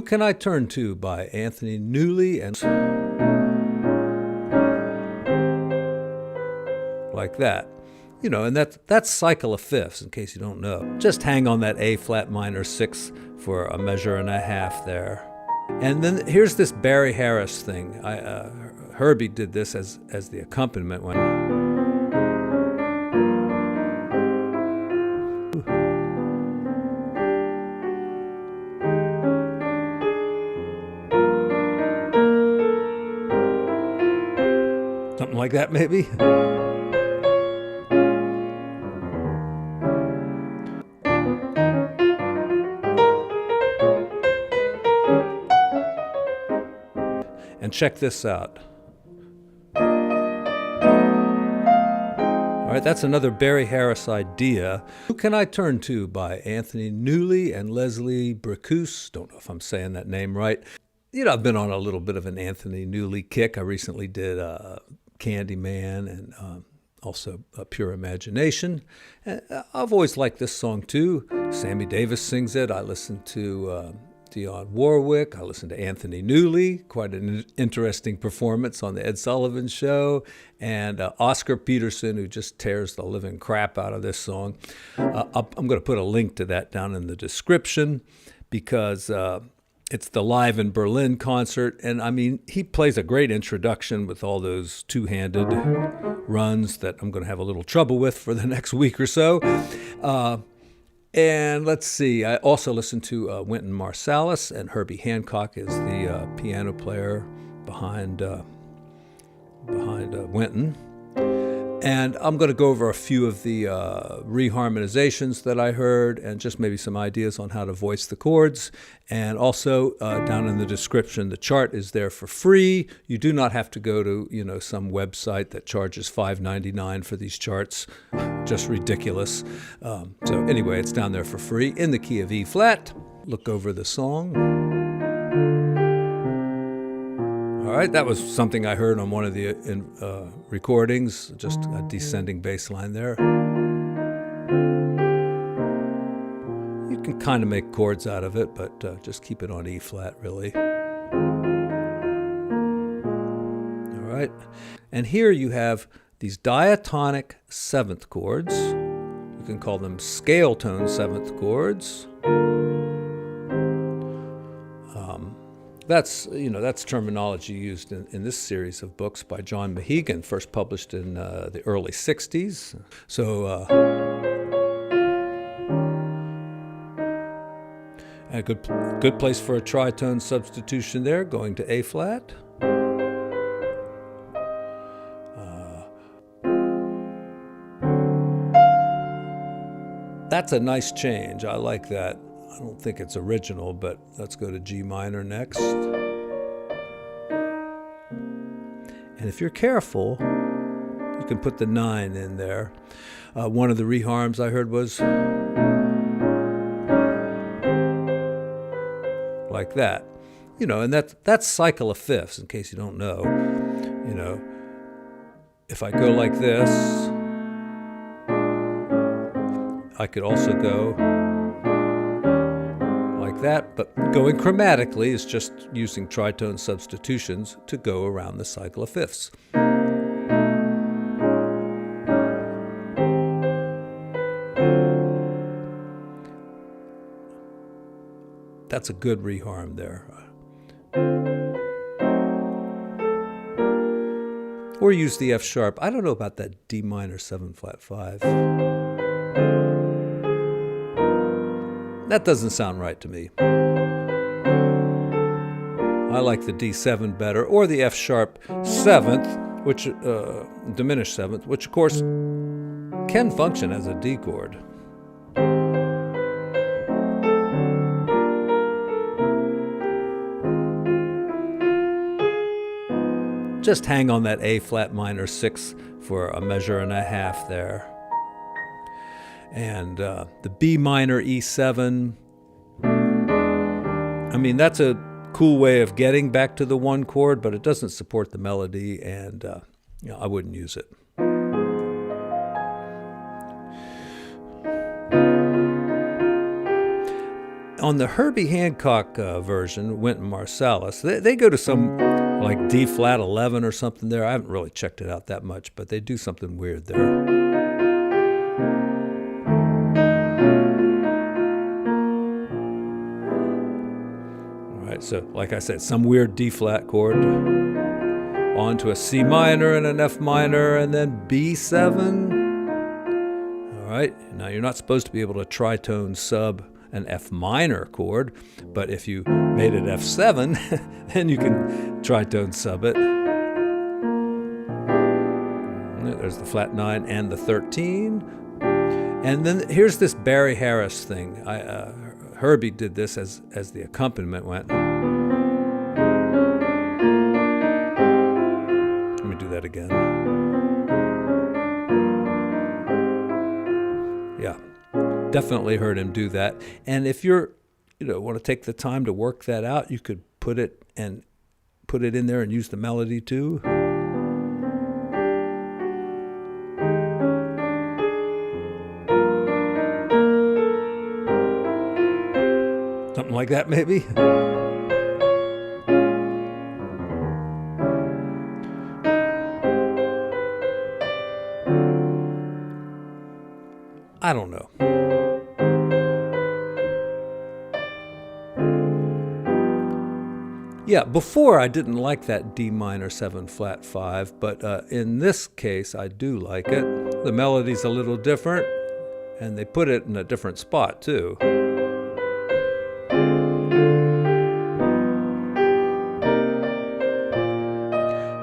Can I Turn To by Anthony Newley and like that. You know, and that's cycle of fifths, in case you don't know. Just hang on that A flat minor 6 for a measure and a half there. And then here's this Barry Harris thing. Herbie did this as the accompaniment when. Something like that, maybe. And check this out. All right, that's another Barry Harris idea. Who Can I Turn To by Anthony Newley and Leslie Bracus. Don't know if I'm saying that name right. You know, I've been on a little bit of an Anthony Newley kick. I recently did Candyman and also Pure Imagination. And I've always liked this song too. Sammy Davis sings it. I listen to Dionne Warwick. I listen to Anthony Newley. Quite an interesting performance on the Ed Sullivan Show. And Oscar Peterson, who just tears the living crap out of this song. I'm going to put a link to that down in the description because it's the Live in Berlin concert. And I mean, he plays a great introduction with all those two-handed runs that I'm going to have a little trouble with for the next week or so. And let's see, I also listened to Wynton Marsalis, and Herbie Hancock is the piano player behind Wynton. And I'm going to go over a few of the reharmonizations that I heard and just maybe some ideas on how to voice the chords. And also down in the description, the chart is there for free. You do not have to go to, some website that charges $5.99 for these charts. Just ridiculous. So anyway, it's down there for free in the key of E flat. Look over the song. All right, that was something I heard on one of the recordings, just a descending bass line there. You can kind of make chords out of it, but just keep it on E flat, really. All right, and here you have these diatonic seventh chords. You can call them scale tone seventh chords. That's terminology used in this series of books by John Mahegan, first published in the early 60s. So a good place for a tritone substitution there, going to A flat. That's a nice change. I like that. I don't think it's original, but let's go to G minor next. And if you're careful, you can put the 9 in there. One of the reharms I heard was like that. And that's cycle of fifths, in case you don't know. If I go like this, I could also go that, but going chromatically is just using tritone substitutions to go around the cycle of fifths. That's a good reharm there. Or use the F sharp. I don't know about that D minor 7 flat 5. That doesn't sound right to me. I like the D7 better, or the F sharp 7th, which diminished 7th, which of course can function as a D chord. Just hang on that A flat minor 6 for a measure and a half there. And the B minor E7, I mean, that's a cool way of getting back to the one chord, but it doesn't support the melody, and I wouldn't use it. on the Herbie Hancock version, Wynton Marsalis, they go to some like D flat 11 or something there. I haven't really checked it out that much, but they do something weird there. All right, so like I said, some weird D flat chord on to a C minor and an F minor and then B7. All right, now you're not supposed to be able to tritone sub an F minor chord, but if you made it F7, then you can tritone sub it. There's the flat 9 and the 13. And then here's this Barry Harris thing. Herbie did this as the accompaniment went. Let me do that again. Yeah. Definitely heard him do that. And if you're, want to take the time to work that out, you could put it in there and use the melody too. Something like that, maybe. I don't know. Yeah, before I didn't like that D minor 7 flat 5, but in this case I do like it. The melody's a little different, and they put it in a different spot too.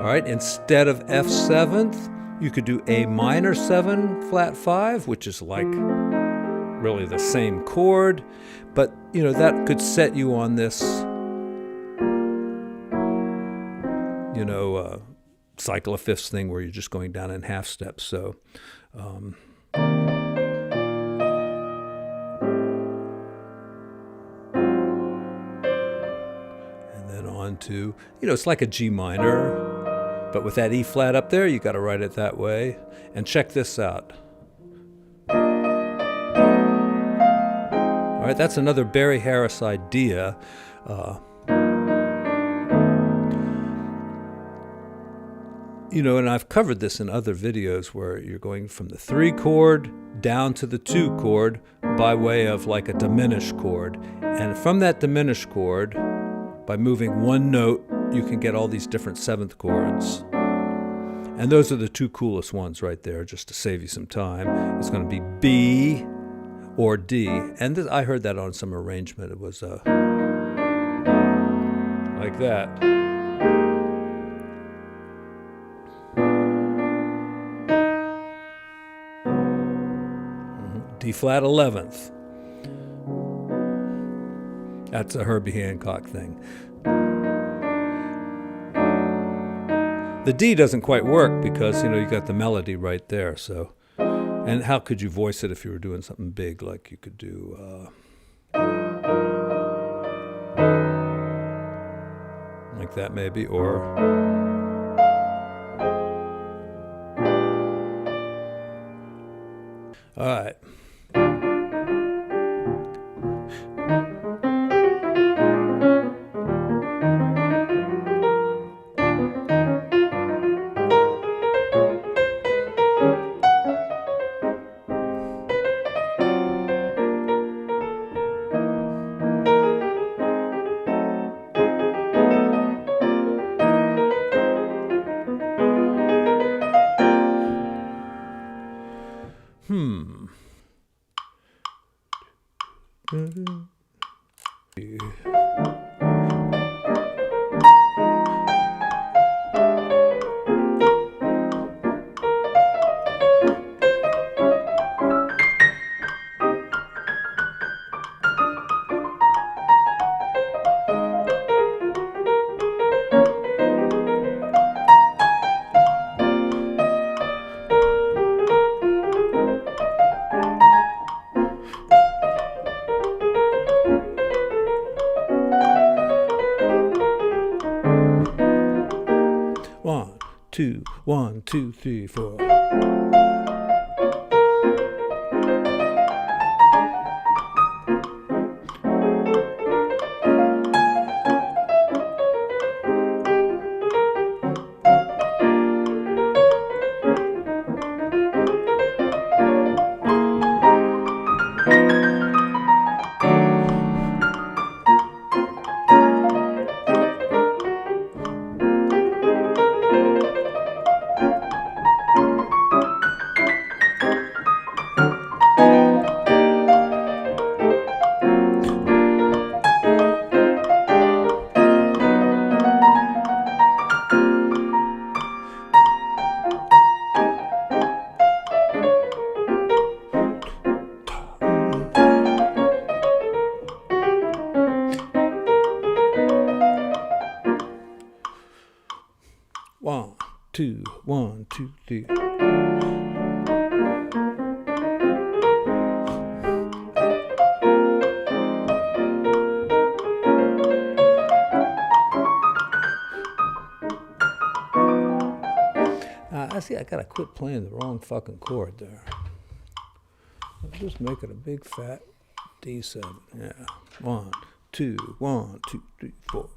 All right, instead of F7th, you could do A minor 7 flat 5, which is like really the same chord, but that could set you on this cycle of fifths thing where you're just going down in half steps. So and then on to, it's like a G minor, but with that E flat up there, you got to write it that way. And check this out. All right, that's another Barry Harris idea. And I've covered this in other videos where you're going from the 3 chord down to the 2 chord by way of like a diminished chord. And from that diminished chord, by moving one note, you can get all these different 7th chords. And those are the 2 coolest ones right there, just to save you some time. It's going to be B or D. And I heard that on some arrangement. It was like that. D flat 11th. That's a Herbie Hancock thing. The D doesn't quite work because, you got the melody right there. So, and how could you voice it if you were doing something big? Like you could do like that maybe, or all right. One, two, three, four. 1, 2, 3. I see. I gotta quit playing the wrong fucking chord there. I'll just make it a big fat D7. Yeah. 1, 2, 1, 2, 3, 4.